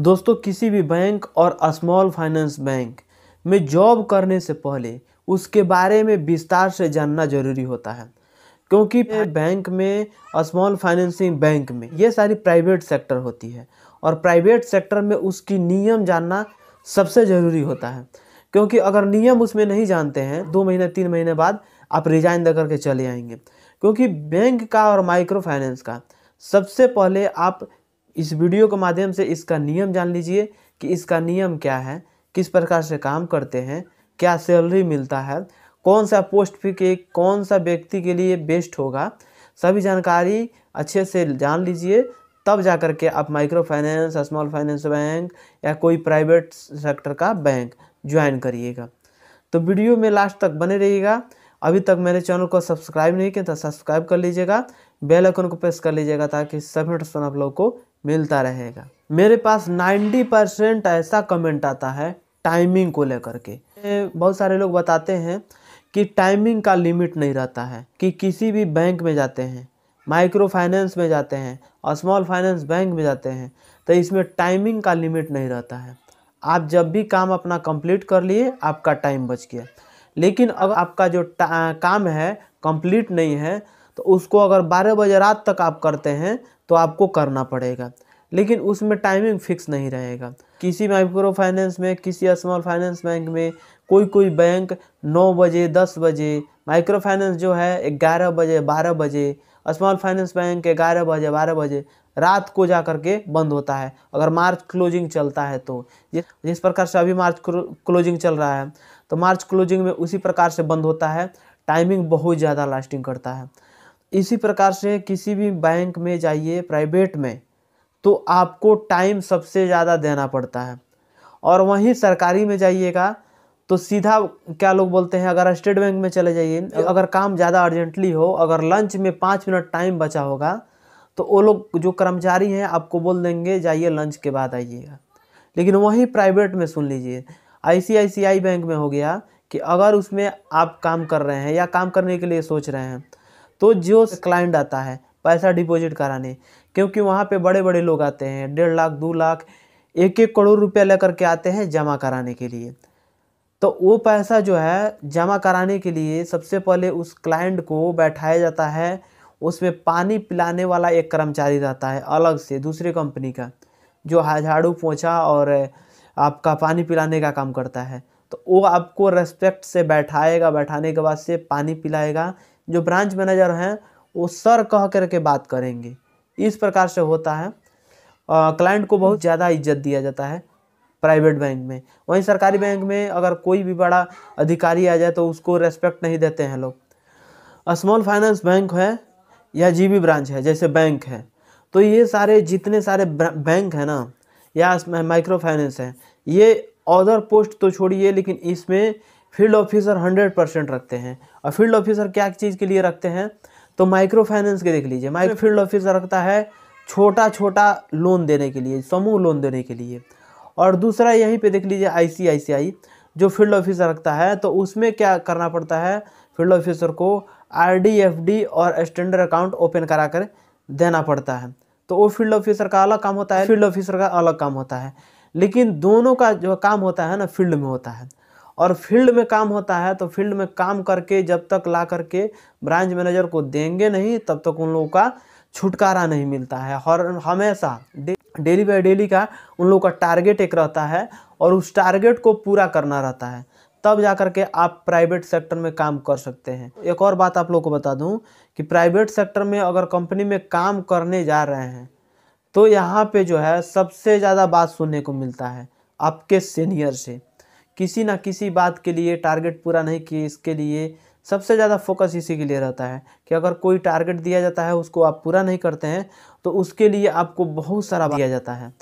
दोस्तों, किसी भी बैंक और स्मॉल फाइनेंस बैंक में जॉब करने से पहले उसके बारे में विस्तार से जानना जरूरी होता है, क्योंकि बैंक में, स्मॉल फाइनेंसिंग बैंक में ये सारी प्राइवेट सेक्टर होती है और प्राइवेट सेक्टर में उसकी नियम जानना सबसे ज़रूरी होता है। क्योंकि अगर नियम उसमें नहीं जानते हैं, 2 महीने 3 महीने बाद आप रिजाइन दे करके चले आएंगे। क्योंकि बैंक का और माइक्रो फाइनेंस का सबसे पहले आप इस वीडियो के माध्यम से इसका नियम जान लीजिए कि इसका नियम क्या है, किस प्रकार से काम करते हैं, क्या सैलरी मिलता है, कौन सा पोस्ट पे कौन सा व्यक्ति के लिए बेस्ट होगा। सभी जानकारी अच्छे से जान लीजिए, तब जा कर के आप micro finance, small finance bank या कोई प्राइवेट सेक्टर का बैंक ज्वाइन करिएगा। तो वीडियो में लास्ट तक बने रहिएगा। अभी तक मेरे चैनल को सब्सक्राइब नहीं किया तो सब्सक्राइब कर लीजिएगा, बेल आइकन को प्रेस कर लीजिएगा ताकि सभी नोटिफिकेशन आप लोगों को मिलता रहेगा। मेरे पास 90% ऐसा कमेंट आता है टाइमिंग को लेकर के। बहुत सारे लोग बताते हैं कि टाइमिंग का लिमिट नहीं रहता है, कि किसी भी बैंक में जाते हैं, माइक्रो फाइनेंस में जाते हैं और स्मॉल फाइनेंस बैंक में जाते हैं तो इसमें टाइमिंग का लिमिट नहीं रहता है। आप जब भी काम अपना कंप्लीट कर लिए, आपका टाइम बच गया। लेकिन अगर आपका जो काम है कंप्लीट नहीं है तो उसको अगर 12 बजे रात तक आप करते हैं तो आपको करना पड़ेगा, लेकिन उसमें टाइमिंग फिक्स नहीं रहेगा। किसी माइक्रो फाइनेंस में, किसी स्मॉल फाइनेंस बैंक में कोई बैंक 9 बजे 10 बजे, माइक्रो फाइनेंस जो है 11 बजे 12 बजे, स्मॉल फाइनेंस बैंक 11 बजे 12 बजे रात को जा कर के बंद होता है। अगर मार्च क्लोजिंग चलता है तो जिस प्रकार से अभी मार्च क्लोजिंग चल रहा है तो मार्च क्लोजिंग में उसी प्रकार से बंद होता है। टाइमिंग बहुत ज़्यादा लास्टिंग करता है। इसी प्रकार से किसी भी बैंक में जाइए प्राइवेट में तो आपको टाइम सबसे ज़्यादा देना पड़ता है, और वहीं सरकारी में जाइएगा तो सीधा क्या लोग बोलते हैं, अगर स्टेट बैंक में चले जाइए, अगर काम ज़्यादा अर्जेंटली हो, अगर लंच में 5 मिनट टाइम बचा होगा तो वो लोग जो कर्मचारी हैं आपको बोल देंगे जाइए लंच के बाद आइएगा। लेकिन वहीं प्राइवेट में सुन लीजिए, ICICI बैंक में हो गया कि अगर उसमें आप काम कर रहे हैं या काम करने के लिए सोच रहे हैं तो जो क्लाइंट आता है पैसा डिपॉजिट कराने, क्योंकि वहाँ पे बड़े बड़े लोग आते हैं, 1.5 लाख 2 लाख 1-1 करोड़ रुपया लेकर के आते हैं जमा कराने के लिए। तो वो पैसा जो है जमा कराने के लिए सबसे पहले उस क्लाइंट को बैठाया जाता है, उसमें पानी पिलाने वाला एक कर्मचारी रहता है अलग से दूसरी कंपनी का, जो झाड़ू पोंछा और आपका पानी पिलाने का काम करता है। तो वो आपको रेस्पेक्ट से बैठाएगा, बैठाने के बाद से पानी पिलाएगा। जो ब्रांच मैनेजर हैं वो सर कह करके बात करेंगे। इस प्रकार से होता है। क्लाइंट को बहुत ज़्यादा इज्जत दिया जाता है प्राइवेट बैंक में। वहीं सरकारी बैंक में अगर कोई भी बड़ा अधिकारी आ जाए तो उसको रेस्पेक्ट नहीं देते हैं लोग। स्मॉल फाइनेंस बैंक है या जीबी ब्रांच है जैसे बैंक है, तो ये सारे जितने सारे बैंक है ना या माइक्रो फाइनेंस है, ये अदर पोस्ट तो छोड़िए, लेकिन इसमें फील्ड ऑफिसर 100% रखते हैं। और फील्ड ऑफिसर क्या चीज़ के लिए रखते हैं तो माइक्रो फाइनेंस के देख लीजिए, माइक्रो फील्ड ऑफिसर रखता है छोटा छोटा लोन देने के लिए, समूह लोन देने के लिए। और दूसरा यहीं पे देख लीजिए ICICI जो फील्ड ऑफिसर रखता है, तो उसमें क्या करना पड़ता है, फील्ड ऑफिसर को RD FD और स्टैंडर्ड अकाउंट ओपन करा कर देना पड़ता है। तो वो फील्ड ऑफिसर का अलग काम होता है, फील्ड ऑफिसर का अलग काम होता है। लेकिन दोनों का जो काम होता है ना फील्ड में होता है, और फील्ड में काम होता है तो फील्ड में काम करके जब तक ला करके ब्रांच मैनेजर को देंगे नहीं तब तक उन लोगों का छुटकारा नहीं मिलता है। और हमेशा डेली बाय डेली का उन लोगों का टारगेट एक रहता है और उस टारगेट को पूरा करना रहता है, तब जा कर के आप प्राइवेट सेक्टर में काम कर सकते हैं। एक और बात आप लोगों को बता दूं कि प्राइवेट सेक्टर में अगर कंपनी में काम करने जा रहे हैं तो यहाँ पे जो है सबसे ज़्यादा बात सुनने को मिलता है आपके सीनियर से। किसी ना किसी बात के लिए टारगेट पूरा नहीं किए, इसके लिए सबसे ज़्यादा फोकस इसी के लिए रहता है कि अगर कोई टारगेट दिया जाता है उसको आप पूरा नहीं करते हैं तो उसके लिए आपको बहुत सारा दिया जाता है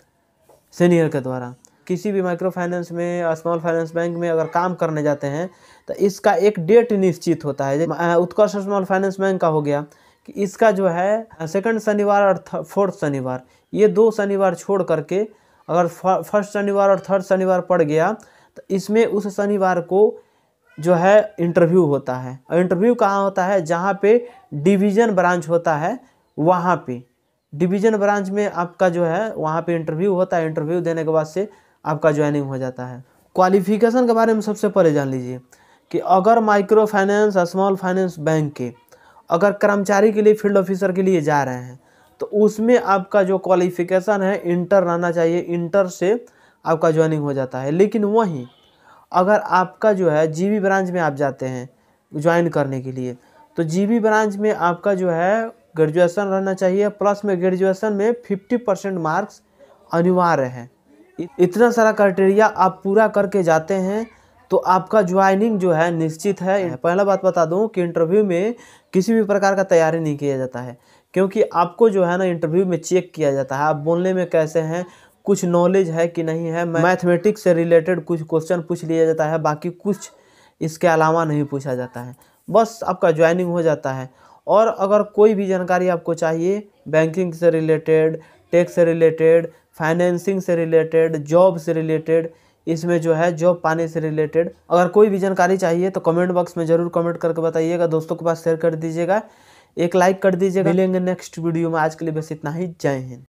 सीनियर के द्वारा। किसी भी माइक्रो फाइनेंस में, स्मॉल फाइनेंस बैंक में अगर काम करने जाते हैं तो इसका एक डेट निश्चित होता है। उत्कर्ष स्मॉल फाइनेंस बैंक का हो गया कि इसका जो है सेकंड शनिवार और 4th शनिवार, ये 2 शनिवार छोड़ करके अगर फर्स्ट शनिवार और 3rd शनिवार पड़ गया तो इसमें उस शनिवार को जो है इंटरव्यू होता है। और इंटरव्यू कहाँ होता है, जहाँ पे डिवीज़न ब्रांच होता है वहाँ पे डिवीज़न ब्रांच में आपका जो है वहाँ पे इंटरव्यू होता है, इंटरव्यू देने के बाद से आपका ज्वाइनिंग हो जाता है। क्वालिफ़िकेशन के बारे में सबसे पहले जान लीजिए कि अगर micro finance, small finance bank के अगर कर्मचारी के लिए फील्ड ऑफिसर के लिए जा रहे हैं तो उसमें आपका जो क्वालिफ़िकेशन है इंटर रहना चाहिए, इंटर से आपका ज्वाइनिंग हो जाता है। लेकिन वहीं अगर आपका जो है जीबी ब्रांच में आप जाते हैं ज्वाइन करने के लिए तो जीबी ब्रांच में आपका जो है ग्रेजुएशन रहना चाहिए, प्लस में ग्रेजुएशन में 50% मार्क्स अनिवार्य है। इतना सारा क्राइटेरिया आप पूरा करके जाते हैं तो आपका ज्वाइनिंग जो है निश्चित है। पहला बात बता दूं कि इंटरव्यू में किसी भी प्रकार का तैयारी नहीं किया जाता है, क्योंकि आपको जो है ना इंटरव्यू में चेक किया जाता है आप बोलने में कैसे हैं, कुछ नॉलेज है कि नहीं है। मैथमेटिक्स से रिलेटेड कुछ क्वेश्चन पूछ लिया जाता है, बाकी कुछ इसके अलावा नहीं पूछा जाता है, बस आपका ज्वाइनिंग हो जाता है। और अगर कोई भी जानकारी आपको चाहिए बैंकिंग से रिलेटेड, टैक्स से रिलेटेड, फाइनेंसिंग से रिलेटेड, जॉब से रिलेटेड, इसमें जो है जॉब पाने से रिलेटेड अगर कोई भी जानकारी चाहिए तो कमेंट बॉक्स में ज़रूर कमेंट करके बताइएगा, दोस्तों के पास शेयर कर दीजिएगा, एक लाइक कर दीजिएगा। मिलेंगे नेक्स्ट वीडियो में, आज के लिए बस इतना ही। जय हिंद।